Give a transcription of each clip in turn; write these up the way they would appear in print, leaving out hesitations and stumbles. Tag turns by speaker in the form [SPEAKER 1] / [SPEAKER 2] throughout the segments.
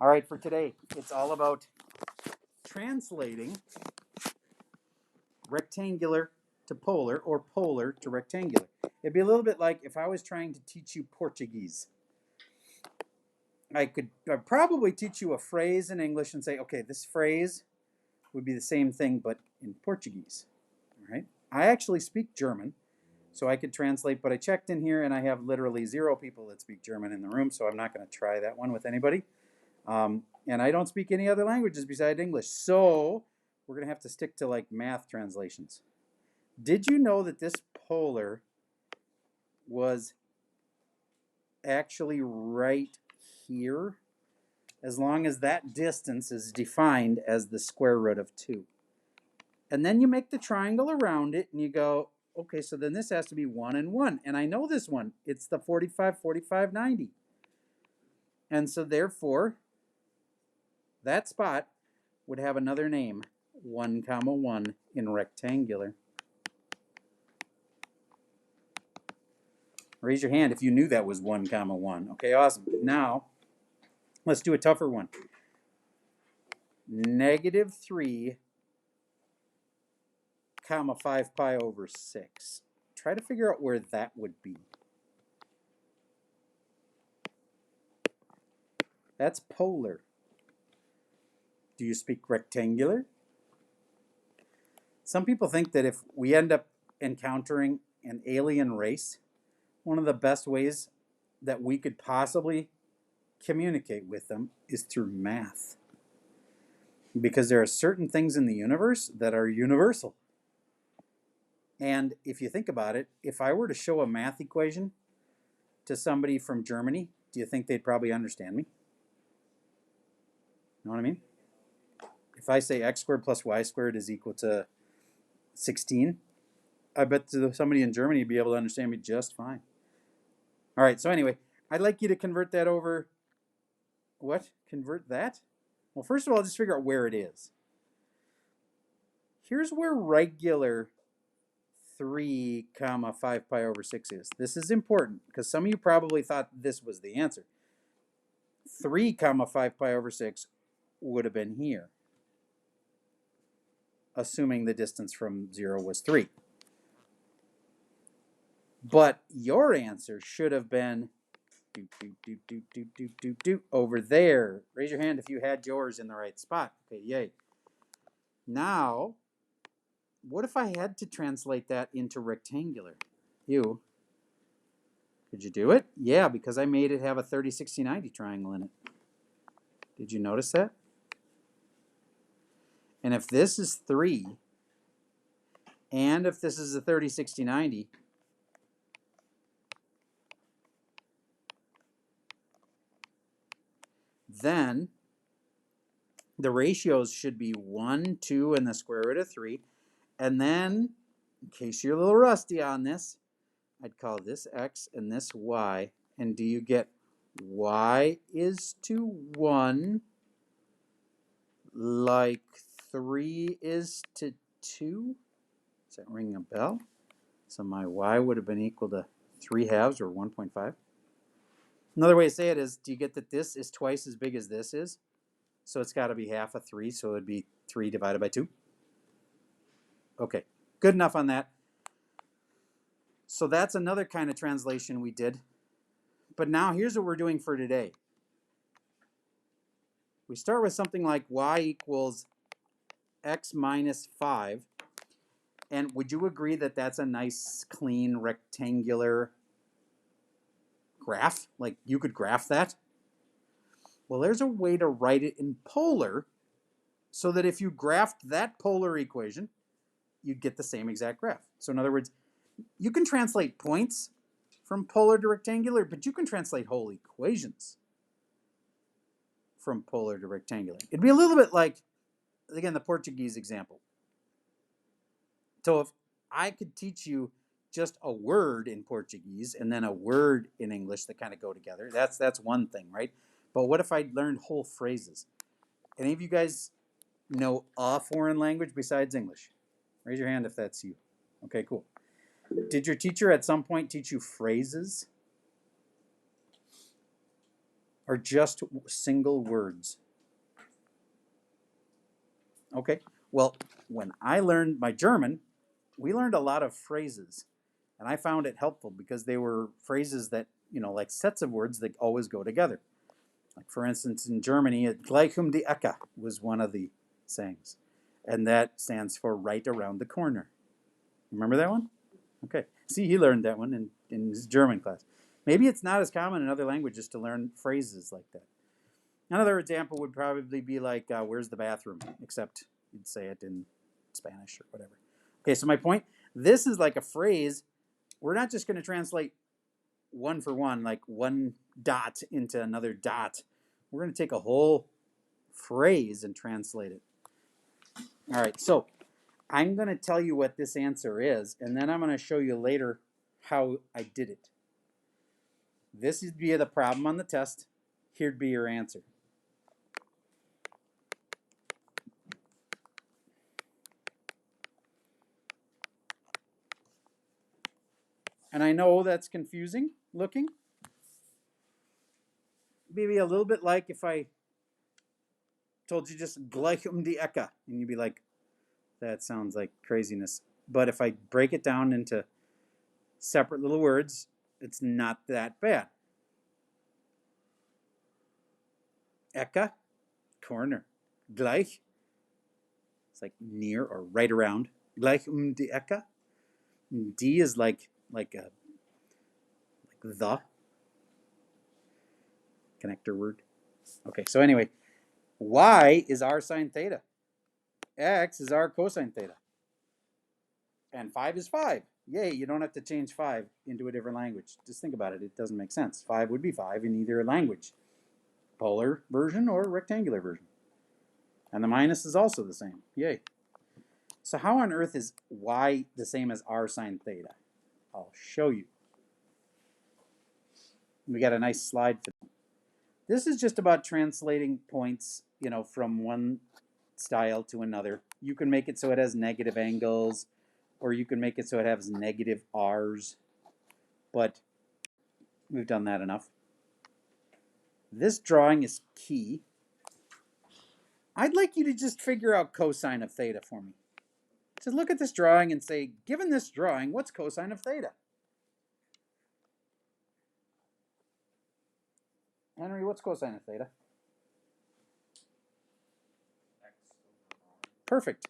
[SPEAKER 1] All right, for today, it's all about translating rectangular to polar or polar to rectangular. It'd be a little bit like if I was trying to teach you Portuguese. I'd probably teach you a phrase in English and say, okay, this phrase would be the same thing but in Portuguese. All right. I actually speak German, so I could translate, but I checked in here and I have literally 0 people that speak German in the room, so I'm not going to try that one with anybody. And I don't speak any other languages besides English, so we're going to have to stick to like math translations. Did you know that this polar was actually right here, as long as that distance is defined as the square root of 2? And then you make the triangle around it and you go, okay, so then this has to be 1 and 1. And I know this one. It's the 45, 45, 90. And so therefore, that spot would have another name, 1, 1 in rectangular. Raise your hand if you knew that was 1, 1. Okay, awesome. Now, let's do a tougher one. -3, 5 pi over 6. Try to figure out where that would be. That's polar. Do you speak rectangular? Some people think that if we end up encountering an alien race, one of the best ways that we could possibly communicate with them is through math. Because there are certain things in the universe that are universal. And if you think about it, if I were to show a math equation to somebody from Germany, do you think they'd probably understand me? Know what I mean? If I say x squared plus y squared is equal to 16, I bet somebody in Germany would be able to understand me just fine. All right, so anyway, I'd like you to convert that over. What? Convert that? Well, first of all, just figure out where it is. Here's where regular 3, 5 pi over 6 is. This is important because some of you probably thought this was the answer. 3, 5 pi over 6 would have been here, assuming the distance from 0 was 3. But your answer should have been over there. Raise your hand if you had yours in the right spot. Okay, yay. Now, what if I had to translate that into rectangular? Could you do it? Yeah, because I made it have a 30, 60, 90 triangle in it. Did you notice that? And if this is 3, and if this is a 30, 60, 90, then the ratios should be 1, 2, and the square root of 3. And then, in case you're a little rusty on this, I'd call this x and this y. And do you get y is to 1 like 3 is to 2? Does that ring a bell? So my y would have been equal to 3 halves or 1.5. Another way to say it is, do you get that this is twice as big as this is? So it's got to be half of 3, so it would be 3 divided by 2. Okay, good enough on that. So that's another kind of translation we did. But now here's what we're doing for today. We start with something like y equals x minus 5. And would you agree that that's a nice, clean, rectangular graph? Like you could graph that? Well, there's a way to write it in polar so that if you graphed that polar equation, you'd get the same exact graph. So in other words, you can translate points from polar to rectangular, but you can translate whole equations from polar to rectangular. It'd be a little bit like, again, the Portuguese example. So if I could teach you just a word in Portuguese and then a word in English that kind of go together, that's one thing, right? But what if I learned whole phrases? Any of you guys know a foreign language besides English? Raise your hand if that's you. Okay, cool. Did your teacher at some point teach you phrases? or just single words? Okay, well, when I learned my German, we learned a lot of phrases. And I found it helpful because they were phrases that, like sets of words that always go together. Like, for instance, in Germany, gleich um die Ecke was one of the sayings. And that stands for right around the corner. Remember that one? Okay. See, he learned that one in his German class. Maybe it's not as common in other languages to learn phrases like that. Another example would probably be like, where's the bathroom? Except you'd say it in Spanish or whatever. Okay, so my point, this is like a phrase. We're not just going to translate one for one, like one dot into another dot. We're going to take a whole phrase and translate it. All right, so I'm going to tell you what this answer is, and then I'm going to show you later how I did it. This would be the problem on the test. Here'd be your answer. And I know that's confusing looking. Maybe a little bit like if I told you just gleich um die Ecke, and you'd be like, that sounds like craziness. But if I break it down into separate little words, it's not that bad. Ecke, corner. Gleich, it's like near or right around. Gleich um die Ecke. Die is like the connector word. Okay, so anyway, y is r sine theta. X is r cosine theta. And 5 is 5. Yay, you don't have to change 5 into a different language. Just think about it. It doesn't make sense. 5 would be 5 in either language. Polar version or rectangular version. And the minus is also the same. Yay. So how on earth is y the same as r sine theta? I'll show you. We got a nice slide for that. This is just about translating points, from one style to another. You can make it so it has negative angles, or you can make it so it has negative r's, but we've done that enough. This drawing is key. I'd like you to just figure out cosine of theta for me. So look at this drawing and say, given this drawing, what's cosine of theta? Henry, what's cosine of theta? Perfect.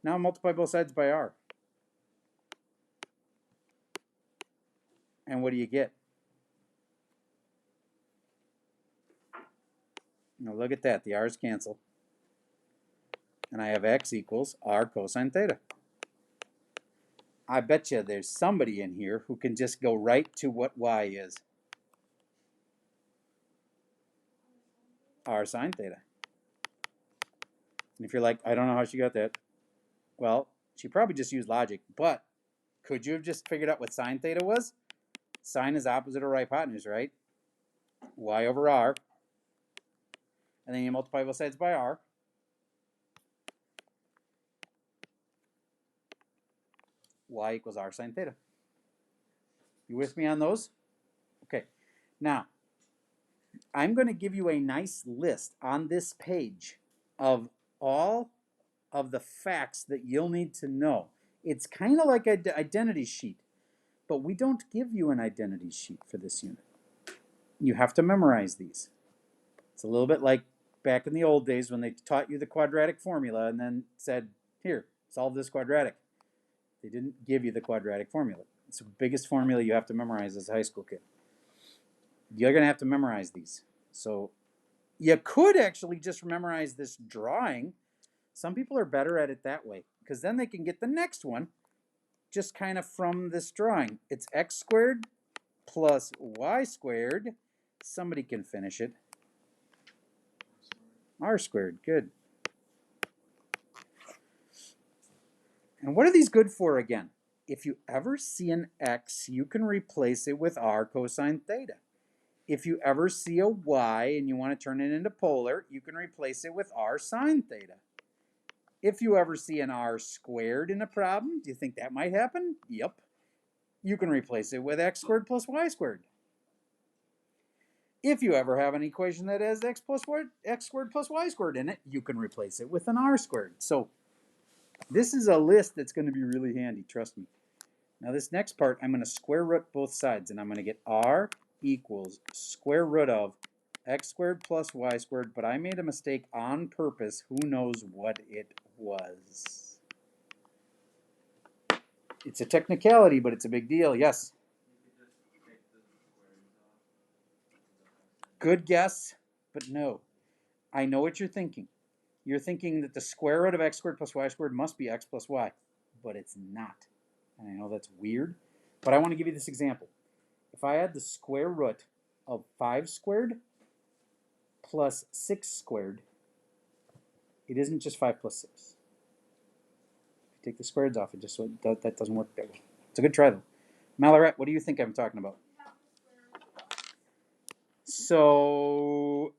[SPEAKER 1] Now multiply both sides by r. And what do you get? Now look at that. The r's cancel. And I have x equals r cosine theta. I bet you there's somebody in here who can just go right to what y is. R sine theta. And if you're like, I don't know how she got that. Well, she probably just used logic. But could you have just figured out what sine theta was? Sine is opposite of hypotenuse, right? Y over r. And then you multiply both sides by r. Y equals r sine theta. You with me on those? Okay. Now, I'm going to give you a nice list on this page of all of the facts that you'll need to know. It's kind of like an identity sheet, but we don't give you an identity sheet for this unit. You have to memorize these. It's a little bit like back in the old days when they taught you the quadratic formula and then said, here, solve this quadratic. They didn't give you the quadratic formula. It's the biggest formula you have to memorize as a high school kid. You're going to have to memorize these. So you could actually just memorize this drawing. Some people are better at it that way because then they can get the next one just kind of from this drawing. It's x squared plus y squared. Somebody can finish it. R squared, good. And what are these good for again? If you ever see an x, you can replace it with r cosine theta. If you ever see a y and you want to turn it into polar, you can replace it with r sine theta. If you ever see an r squared in a problem, do you think that might happen? Yep. You can replace it with x squared plus y squared. If you ever have an equation that has x squared plus y squared in it, you can replace it with an r squared. So this is a list that's going to be really handy, trust me. Now this next part, I'm going to square root both sides, and I'm going to get r equals square root of x squared plus y squared, but I made a mistake on purpose. Who knows what it was? It's a technicality, but it's a big deal. Yes? Good guess, but no. I know what you're thinking. You're thinking that the square root of x squared plus y squared must be x plus y, but it's not. And I know that's weird, but I want to give you this example. If I had the square root of 5 squared plus 6 squared, it isn't just 5 plus 6. If you take the squareds off, that doesn't work that way. It's a good try though. Malloret, what do you think I'm talking about? So,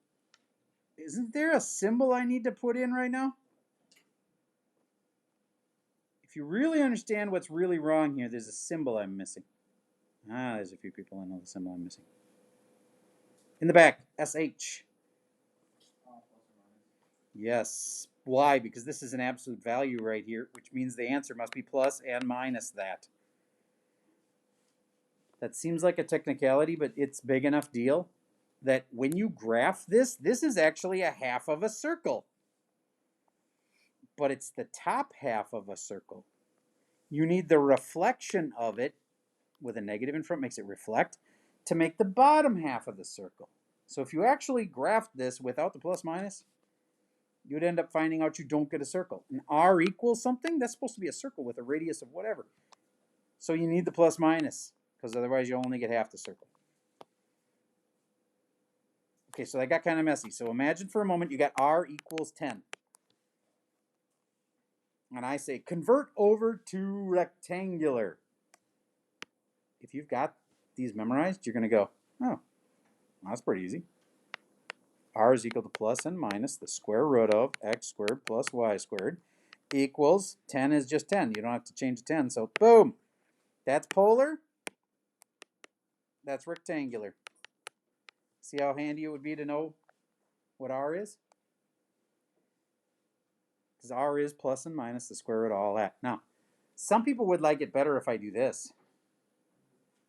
[SPEAKER 1] isn't there a symbol I need to put in right now? If you really understand what's really wrong here, there's a symbol I'm missing. There's a few people I know the symbol I'm missing. In the back, SH. Yes. Why? Because this is an absolute value right here, which means the answer must be plus and minus that. That seems like a technicality, but it's big enough deal that when you graph this, this is actually a half of a circle. But it's the top half of a circle. You need the reflection of it, with a negative in front makes it reflect, to make the bottom half of the circle. So if you actually graphed this without the plus minus, you'd end up finding out you don't get a circle. And r equals something, that's supposed to be a circle with a radius of whatever. So you need the plus minus, because otherwise you only get half the circle. Okay, so that got kind of messy. So imagine for a moment you got r equals 10. And I say convert over to rectangular. If you've got these memorized, you're going to go, oh, that's pretty easy. R is equal to plus and minus the square root of x squared plus y squared equals 10 is just 10. You don't have to change to 10. So boom, that's polar. That's rectangular. See how handy it would be to know what R is? Because R is plus and minus the square root of all that. Now, some people would like it better if I do this.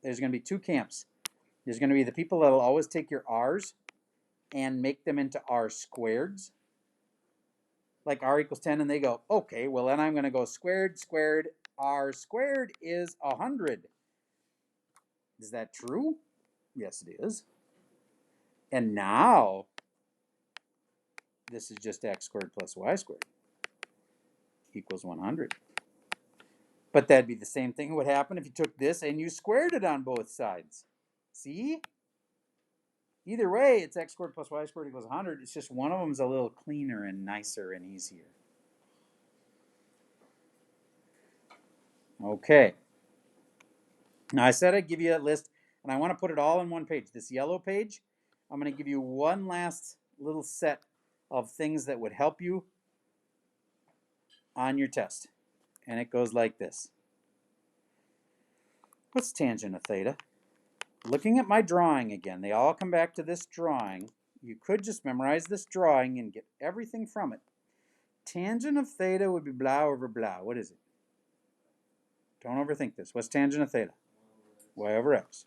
[SPEAKER 1] There's going to be two camps. There's going to be the people that will always take your R's and make them into R squareds. Like R equals 10, and they go, okay, well then I'm going to go squared, squared, R squared is 100. Is that true? Yes, it is. And now, this is just x squared plus y squared equals 100. But that'd be the same thing would happen if you took this and you squared it on both sides. See? Either way, it's x squared plus y squared equals 100. It's just one of them is a little cleaner and nicer and easier. Okay. Now I said I'd give you a list, and I want to put it all on one page. This yellow page, I'm going to give you one last little set of things that would help you on your test. And it goes like this. What's tangent of theta? Looking at my drawing again, they all come back to this drawing. You could just memorize this drawing and get everything from it. Tangent of theta would be blah over blah. What is it? Don't overthink this. What's tangent of theta? Y over x.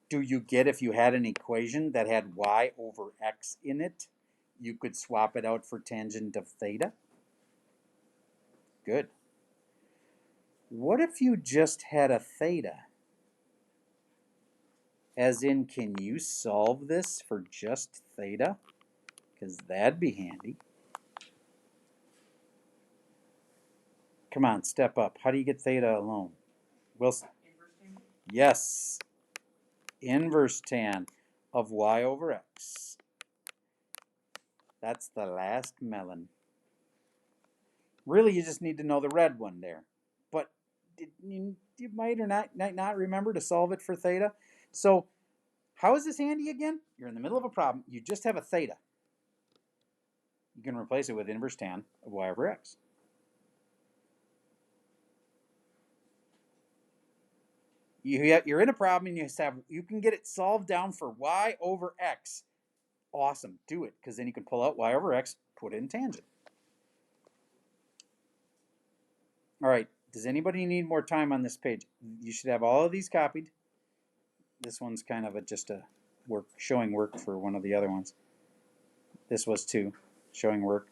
[SPEAKER 1] Do you get if you had an equation that had y over x in it, you could swap it out for tangent of theta? Good. What if you just had a theta? As in, can you solve this for just theta? Because that'd be handy. Come on, step up. How do you get theta alone? Wilson? Yes. Inverse tan of y over x. That's the last melon. Really, you just need to know the red one there. But you might or not remember to solve it for theta. So how is this handy again? You're in the middle of a problem. You just have a theta. You can replace it with inverse tan of y over x. You're in a problem and you can get it solved down for y over x. Awesome, do it, because then you can pull out y over x, put it in tangent. All right, does anybody need more time on this page? You should have all of these copied. This one's kind of just a showing work for one of the other ones. This was too, showing work.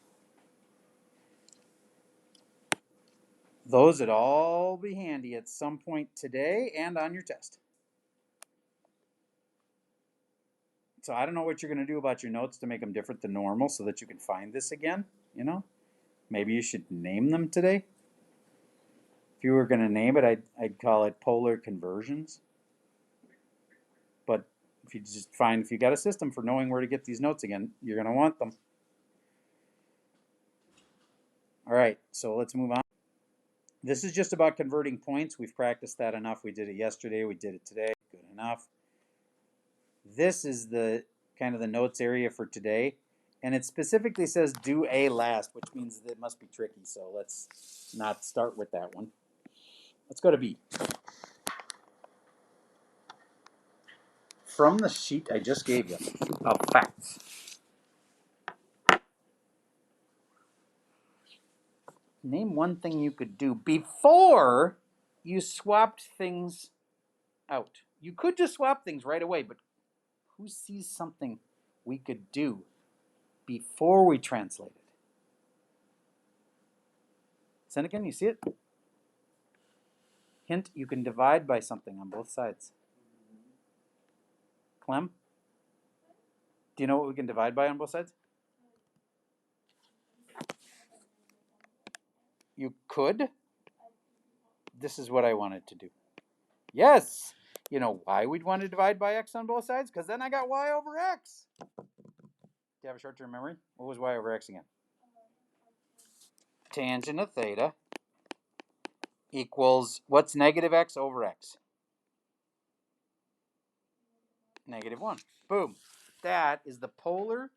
[SPEAKER 1] Those would all be handy at some point today and on your test. So I don't know what you're going to do about your notes to make them different than normal so that you can find this again, you know? Maybe you should name them today. If you were going to name it, I'd call it polar conversions. But if you got a system for knowing where to get these notes again, you're going to want them. All right, so let's move on. This is just about converting points. We've practiced that enough. We did it yesterday. We did it today. Good enough. This is the kind of the notes area for today. And it specifically says do A last, which means that it must be tricky. So let's not start with that one. Let's go to B. From the sheet I just gave you of facts. Name one thing you could do before you swapped things out. You could just swap things right away, but who sees something we could do before we translate it? Senecan, you see it? Hint, you can divide by something on both sides. Clem? Do you know what we can divide by on both sides? You could. This is what I wanted to do. Yes! You know why we'd want to divide by x on both sides? Because then I got y over x. Do you have a short-term memory? What was y over x again? Tangent of theta equals, what's negative x over x? Negative 1. Boom. That is the polar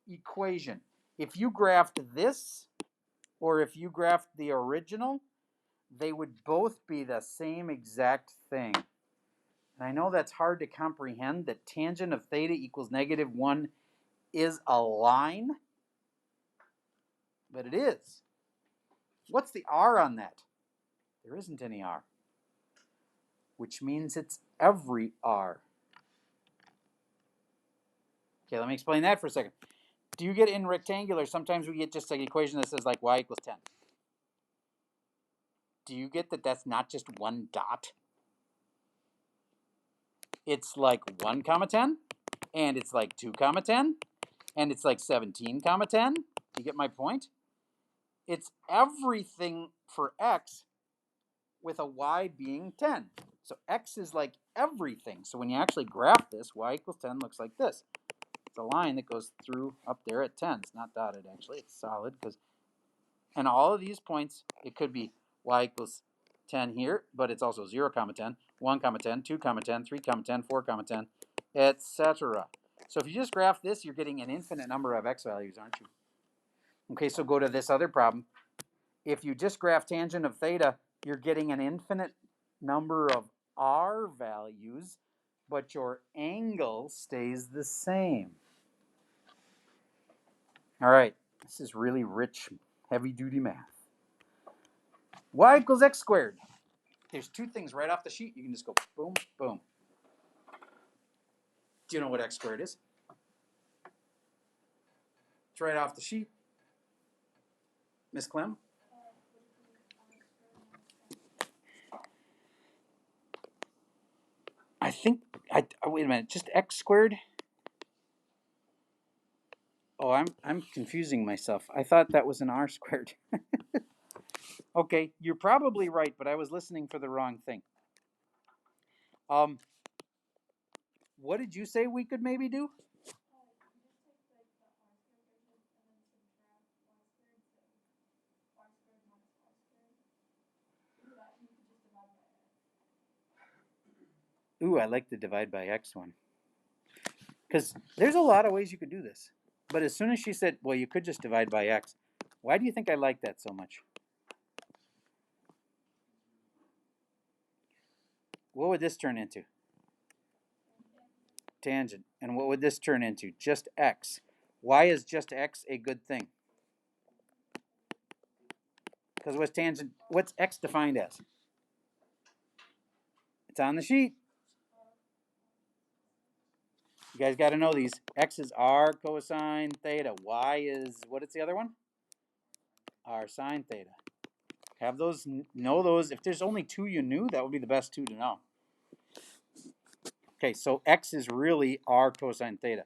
[SPEAKER 1] equation. If you graphed this, or if you graphed the original, they would both be the same exact thing. And I know that's hard to comprehend, that tangent of theta equals negative 1 is a line, but it is. What's the r on that? There isn't any r, which means it's every r. Okay, let me explain that for a second. Do you get in rectangular, sometimes we get just an equation that says like y equals 10. Do you get that that's not just one dot? It's like 1 comma 10, and it's like 2 comma 10, and it's like 17 comma 10. Do you get my point? It's everything for x with a y being 10. So x is like everything. So when you actually graph this, y equals 10 looks like this. It's a line that goes through up there at 10. It's not dotted, actually. It's solid. And all of these points, it could be y equals 10 here, but it's also 0 comma 10, 1 comma 10, 2 comma 10, 3 comma 10, 4 comma 10, etc. So if you just graph this, you're getting an infinite number of x values, aren't you? Okay, so go to this other problem. If you just graph tangent of theta, you're getting an infinite number of r values, but your angle stays the same. All right, this is really rich, heavy-duty math. Y equals x squared. There's two things right off the sheet. You can just go boom, boom. Do you know what x squared is? It's right off the sheet. Miss Clem? I think, wait a minute, just x squared? Oh, I'm confusing myself. I thought that was an r squared. Okay, you're probably right, but I was listening for the wrong thing. What did you say we could maybe do? Ooh, I like the divide by x one. Because there's a lot of ways you could do this. But as soon as she said, well, you could just divide by x, why do you think I like that so much? what would this turn into? Tangent. And what would this turn into? Just x. Why is just x a good thing? Because what's tangent? What's x defined as? It's on the sheet. You guys got to know these. X is r cosine theta. Y is, what is the other one? R sine theta. Have those, know those. If there's only two you knew, that would be the best two to know. Okay, so x is really r cosine theta.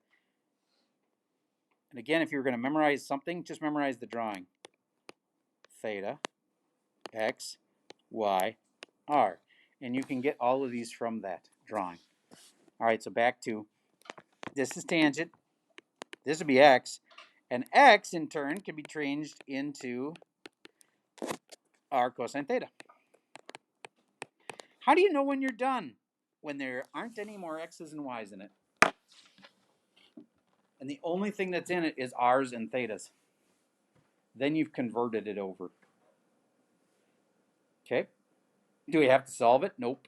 [SPEAKER 1] And again, if you were going to memorize something, just memorize the drawing. Theta, x, y, r. And you can get all of these from that drawing. All right, so back to, this is tangent. This would be x. And x, in turn, can be changed into r cosine theta. How do you know when you're done? When there aren't any more x's and y's in it. And the only thing that's in it is r's and thetas. Then you've converted it over. Okay? Do we have to solve it? Nope.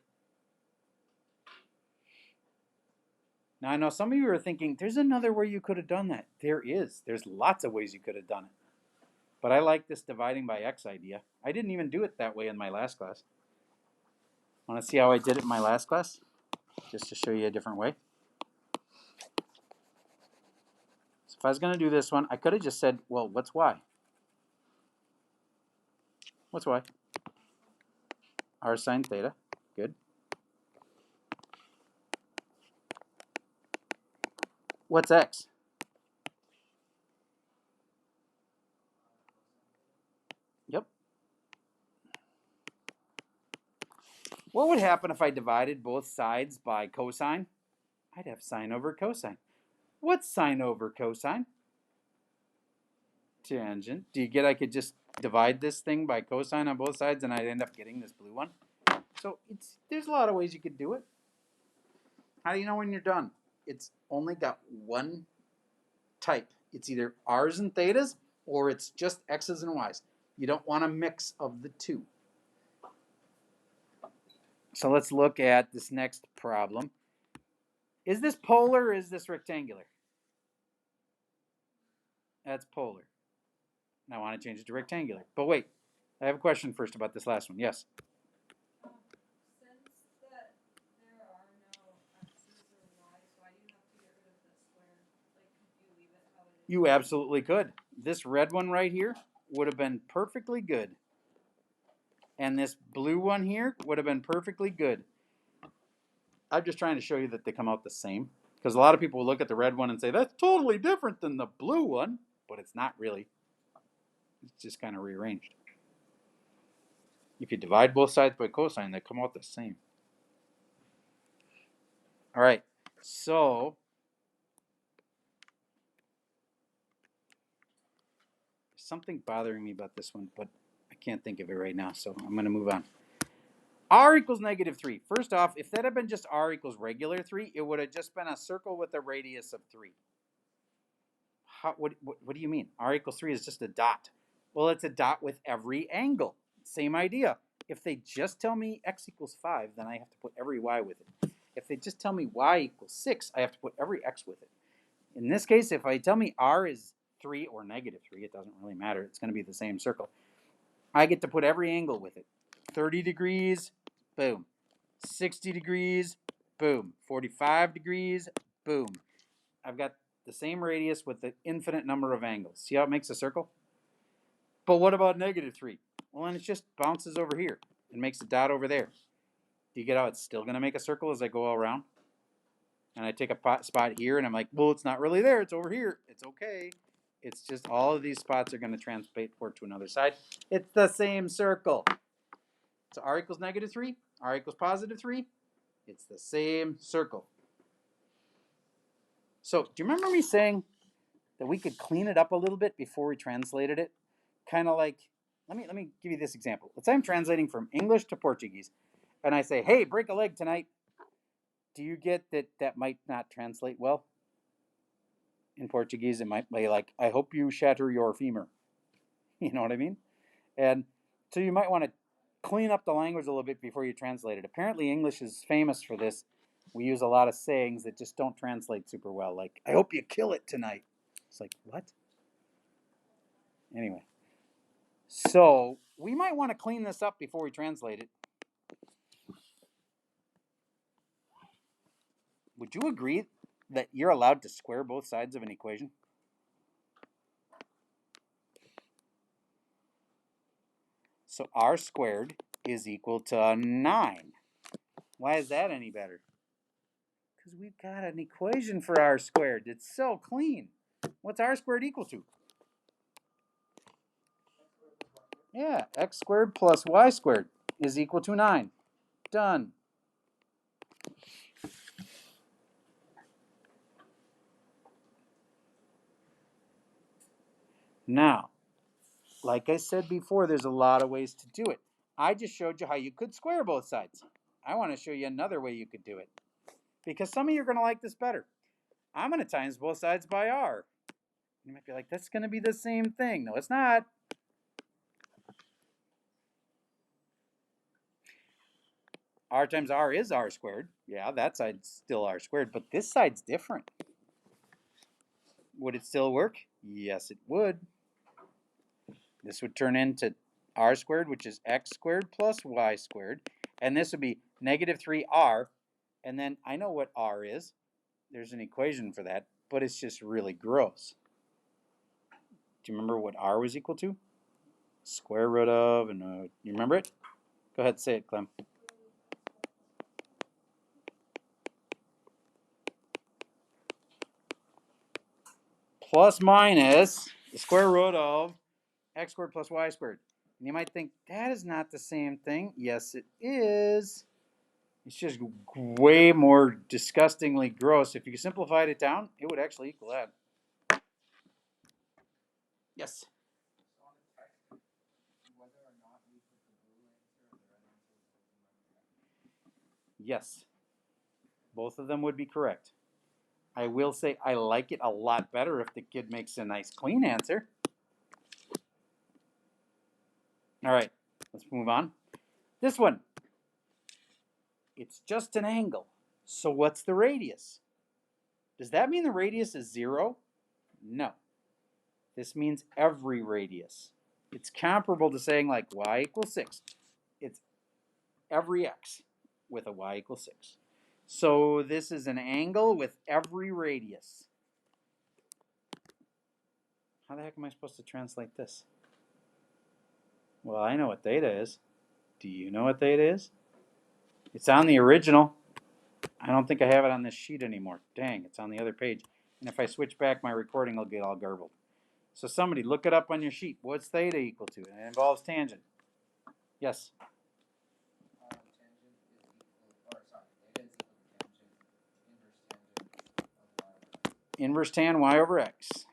[SPEAKER 1] Now, I know some of you are thinking, there's another way you could have done that. There is. There's lots of ways you could have done it. But I like this dividing by x idea. I didn't even do it that way in my last class. Want to see how I did it in my last class? Just to show you a different way. So if I was going to do this one, I could have just said, well, what's y? What's y? R sine theta. Good. What's x? Yep. What would happen if I divided both sides by cosine? I'd have sine over cosine. What's sine over cosine? Tangent. Do you get I could just divide this thing by cosine on both sides and I'd end up getting this blue one? So there's a lot of ways you could do it. How do you know when you're done? It's only got one type. It's either r's and thetas or it's just x's and y's. You don't want a mix of the two. So let's look at this next problem. Is this polar or is this rectangular? That's polar. And I want to change it to rectangular. But wait, I have a question first about this last one. Yes?
[SPEAKER 2] Since that there are no x's or y's, why do you have to get rid of this square? Like, could you leave it how it is?
[SPEAKER 1] You absolutely could. This red one right here would have been perfectly good. And this blue one here would have been perfectly good. I'm just trying to show you that they come out the same. Because a lot of people will look at the red one and say, that's totally different than the blue one. But it's not really. It's just kind of rearranged. If you divide both sides by cosine, they come out the same. All right, so there's something bothering me about this one, but I can't think of it right now, so I'm going to move on. R equals -3. First off, if that had been just R equals regular 3, it would have just been a circle with a radius of 3. What do you mean? R equals 3 is just a dot. Well, it's a dot with every angle. Same idea. If they just tell me x equals 5, then I have to put every y with it. If they just tell me y equals 6, I have to put every x with it. In this case, if I tell me r is 3 or -3, it doesn't really matter. It's going to be the same circle. I get to put every angle with it. 30 degrees, boom. 60 degrees, boom. 45 degrees, boom. I've got the same radius with the infinite number of angles. See how it makes a circle? But what about -3? Well, then it just bounces over here and makes a dot over there. Do you get how it's still going to make a circle as I go all around? And I take a spot here and I'm like, well, it's not really there. It's over here. It's okay. It's just all of these spots are going to transport to another side. It's the same circle. So r equals -3, r equals +3. It's the same circle. So do you remember me saying that we could clean it up a little bit before we translated it? Kind of like, let me give you this example. Let's say I'm translating from English to Portuguese, and I say, hey, break a leg tonight. Do you get that that might not translate well? In Portuguese, it might be like, I hope you shatter your femur. You know what I mean? And so you might want to clean up the language a little bit before you translate it. Apparently English is famous for this. We use a lot of sayings that just don't translate super well, like, I hope you kill it tonight. It's like, what? Anyway. So we might want to clean this up before we translate it. Would you agree that you're allowed to square both sides of an equation? So r squared is equal to 9. Why is that any better? Because we've got an equation for r squared. It's so clean. What's r squared equal to? Yeah, x squared plus y squared is equal to 9. Done. Now, like I said before, there's a lot of ways to do it. I just showed you how you could square both sides. I want to show you another way you could do it, because some of you are going to like this better. I'm going to times both sides by r. You might be like, that's going to be the same thing. No, it's not. R times r is r squared. Yeah, that side's still r squared, but this side's different. Would it still work? Yes, it would. This would turn into r squared, which is x squared plus y squared. And this would be negative 3r. And then I know what r is. There's an equation for that, but it's just really gross. Do you remember what r was equal to? Square root of, and you remember it? Go ahead, say it, Clem. Plus minus the square root of x squared plus y squared. And you might think, that is not the same thing. Yes, it is. It's just way more disgustingly gross. If you simplified it down, it would actually equal that. Yes? Yes. Both of them would be correct. I will say I like it a lot better if the kid makes a nice clean answer. All right, let's move on. This one. It's just an angle. So what's the radius? Does that mean the radius is 0? No. This means every radius. It's comparable to saying like y equals 6. It's every x with a y equals 6. So this is an angle with every radius. How the heck am I supposed to translate this? Well, I know what theta is. Do you know what theta is? It's on the original. I don't think I have it on this sheet anymore. Dang, it's on the other page. And if I switch back my recording, it'll get all garbled. So somebody look it up on your sheet. What's theta equal to? And it involves tangent. Yes? Inverse tan y over x.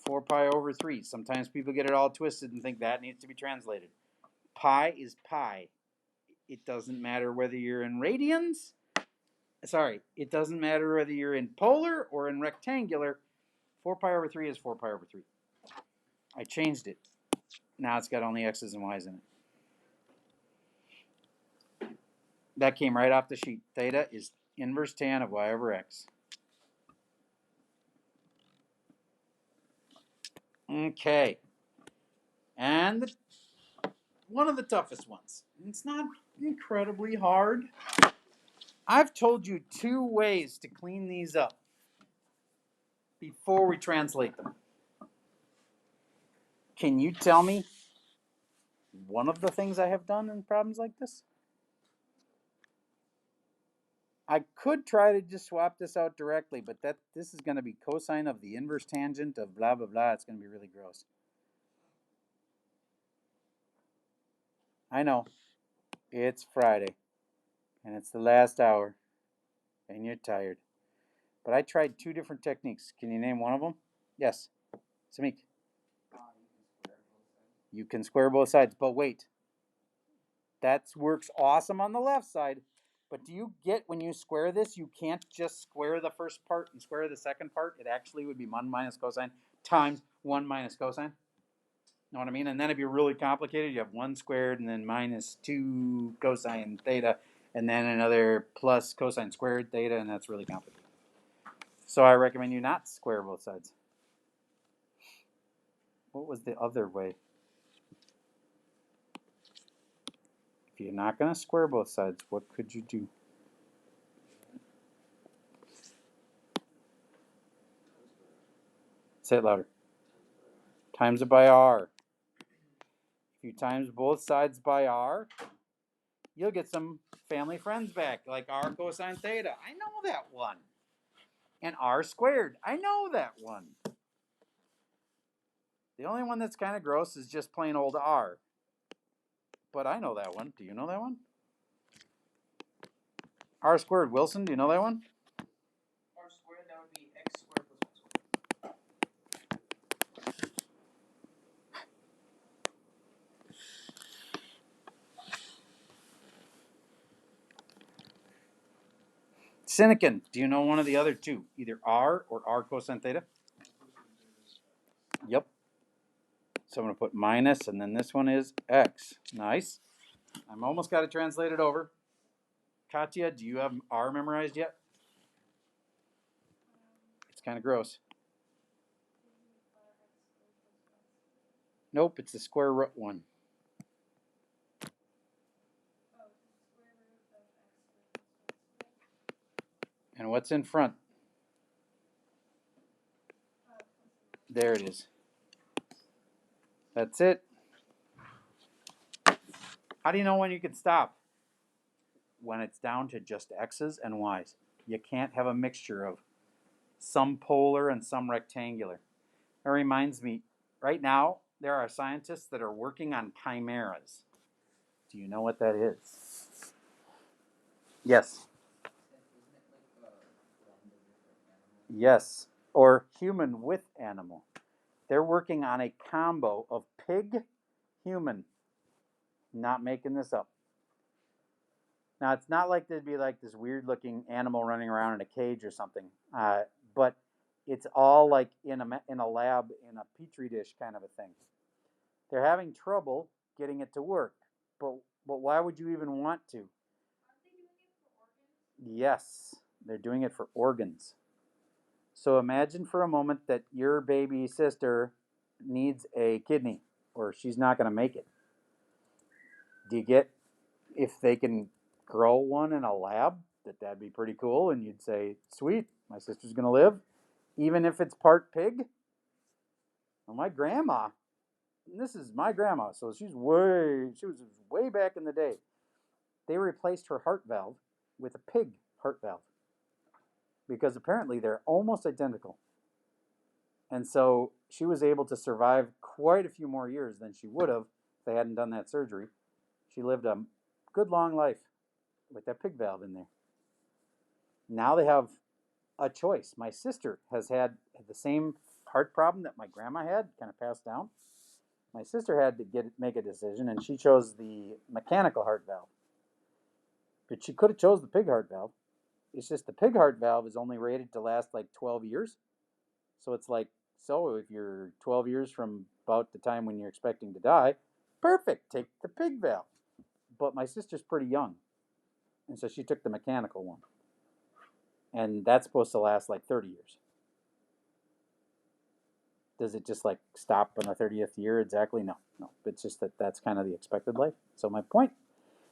[SPEAKER 1] 4 pi over 3. Sometimes people get it all twisted and think that needs to be translated. Pi is pi. It doesn't matter whether you're in radians. Sorry, it doesn't matter whether you're in polar or in rectangular. 4 pi over 3 is 4 pi over 3. I changed it. Now it's got only x's and y's in it. That came right off the sheet. Theta is inverse tan of y over x. Okay. And one of the toughest ones. It's not incredibly hard. I've told you 2 ways to clean these up before we translate them. Can you tell me one of the things I have done in problems like this? I could try to just swap this out directly, but this is going to be cosine of the inverse tangent of blah, blah, blah. It's going to be really gross. I know. It's Friday, and it's the last hour, and you're tired. But I tried 2 different techniques. Can you name one of them? Yes. Samik. You can square both sides, but wait. That works awesome on the left side. But do you get when you square this, you can't just square the first part and square the second part? It actually would be 1 minus cosine times 1 minus cosine. Know what I mean? And then it'd be really complicated. You have 1 squared and then minus 2 cosine theta, and then another plus cosine squared theta, and that's really complicated. So I recommend you not square both sides. What was the other way? If you're not going to square both sides, what could you do? Say it louder. Times it by r. If you times both sides by r, you'll get some family friends back, like r cosine theta. I know that one. And r squared. I know that one. The only one that's kind of gross is just plain old r. But I know that one. Do you know that one? R squared. Wilson, do you know that one?
[SPEAKER 3] R squared, that would be x squared plus y squared.
[SPEAKER 1] Sinekin, do you know one of the other two? Either r or r cosine theta? Yep. So I'm going to put minus, and then this one is x. Nice. I'm almost got to translate it over. Katya, do you have r memorized yet? It's kind of gross. Nope, it's the square root one. And what's in front? There it is. That's it. How do you know when you can stop? When it's down to just x's and y's. You can't have a mixture of some polar and some rectangular. That reminds me, right now, there are scientists that are working on chimeras. Do you know what that is? Yes. Yes. Or human with animal. They're working on a combo of pig, human. Not making this up. Now, it's not like there'd be like this weird looking animal running around in a cage or something, but it's all like in a lab, in a petri dish kind of a thing. They're having trouble getting it to work, but why would you even want to?
[SPEAKER 2] Aren't they doing it for organs?
[SPEAKER 1] Yes, they're doing it for organs. So imagine for a moment that your baby sister needs a kidney, or she's not going to make it. Do you get if they can grow one in a lab? That'd be pretty cool, and you'd say, "Sweet, my sister's going to live, even if it's part pig." Well, my grandma, and this is my grandma, so she was way back in the day. They replaced her heart valve with a pig heart valve because apparently they're almost identical. And so she was able to survive quite a few more years than she would have if they hadn't done that surgery. She lived a good long life with that pig valve in there. Now they have a choice. My sister has had the same heart problem that my grandma had, kind of passed down. My sister had to make a decision, and she chose the mechanical heart valve. But she could have chose the pig heart valve. It's just the pig heart valve is only rated to last like 12 years. So it's like, so if you're 12 years from about the time when you're expecting to die, perfect, take the pig valve. But my sister's pretty young, and so she took the mechanical one. And that's supposed to last like 30 years. Does it just like stop on the 30th year exactly? No. It's just that's kind of the expected life. So my point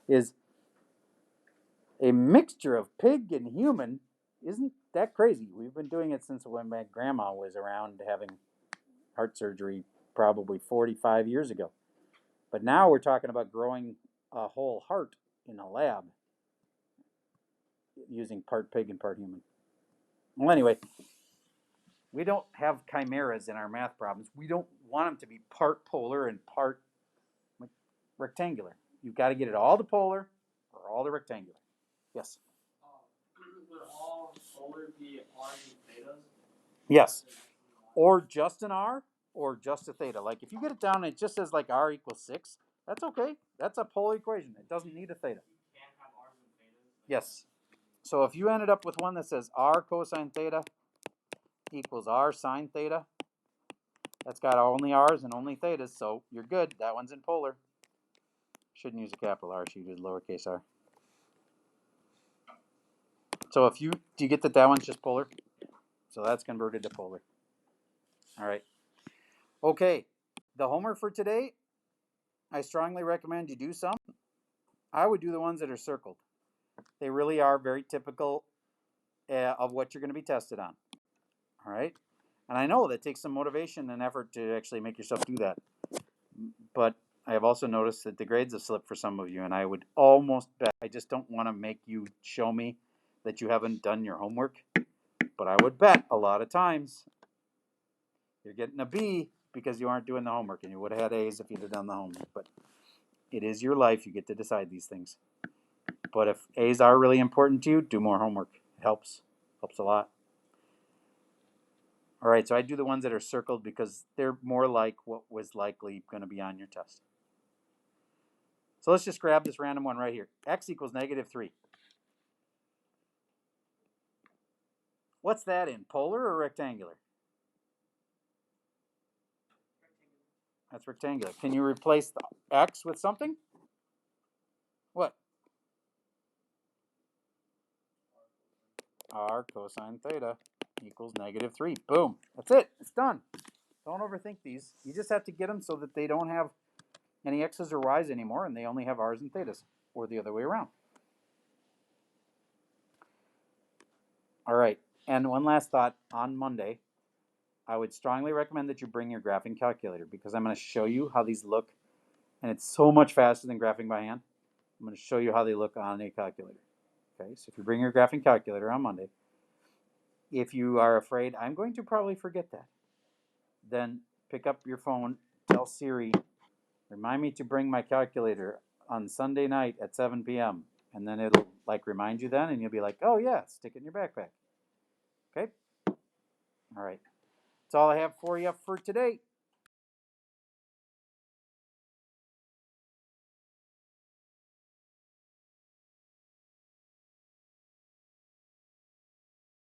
[SPEAKER 1] is a mixture of pig and human isn't that crazy. We've been doing it since when my grandma was around having heart surgery probably 45 years ago. But now we're talking about growing a whole heart in a lab using part pig and part human. Well, anyway, we don't have chimeras in our math problems. We don't want them to be part polar and part rectangular. You've got to get it all to polar or all to rectangular. Yes?
[SPEAKER 3] Would all polar be r and thetas?
[SPEAKER 1] Yes. Or just an r or just a theta. Like if you get it down and it just says like r equals 6, that's okay. That's a polar equation. It doesn't need a theta.
[SPEAKER 3] You can't have r's and thetas?
[SPEAKER 1] Yes. So if you ended up with one that says r cosine theta equals r sine theta, That's got only R's and only thetas, so you're good. That one's in polar. Shouldn't use a capital R, should use lowercase r. So if you, do you get that one's just polar? So that's converted to polar. All right. Okay, the homework for today, I strongly recommend you do some. I would do the ones that are circled. They really are very typical of what you're going to be tested on. All right. And I know that takes some motivation and effort to actually make yourself do that. But I have also noticed that the grades have slipped for some of you, and I would almost bet, I just don't want to make you show me that you haven't done your homework, but I would bet a lot of times you're getting a B because you aren't doing the homework, and you would have had A's if you'd have done the homework. But it is your life. You get to decide these things. But if A's are really important to you, do more homework. It helps a lot. All right, so I do the ones that are circled because they're more like what was likely going to be on your test. So let's just grab this random one right here. X equals -3. What's that in, polar or rectangular? That's rectangular. Can you replace the X with something? What? R cosine theta equals -3. Boom. That's it. It's done. Don't overthink these. You just have to get them so that they don't have any X's or Y's anymore, and they only have R's and thetas, or the other way around. All right. And one last thought on Monday, I would strongly recommend that you bring your graphing calculator because I'm going to show you how these look, and it's so much faster than graphing by hand. I'm going to show you how they look on a calculator. Okay, so if you bring your graphing calculator on Monday, if you are afraid I'm going to probably forget that, then pick up your phone, tell Siri, remind me to bring my calculator on Sunday night at 7 p.m. And then it'll like remind you then, and you'll be like, oh yeah, stick it in your backpack. Okay? All right. That's all I have for you for today.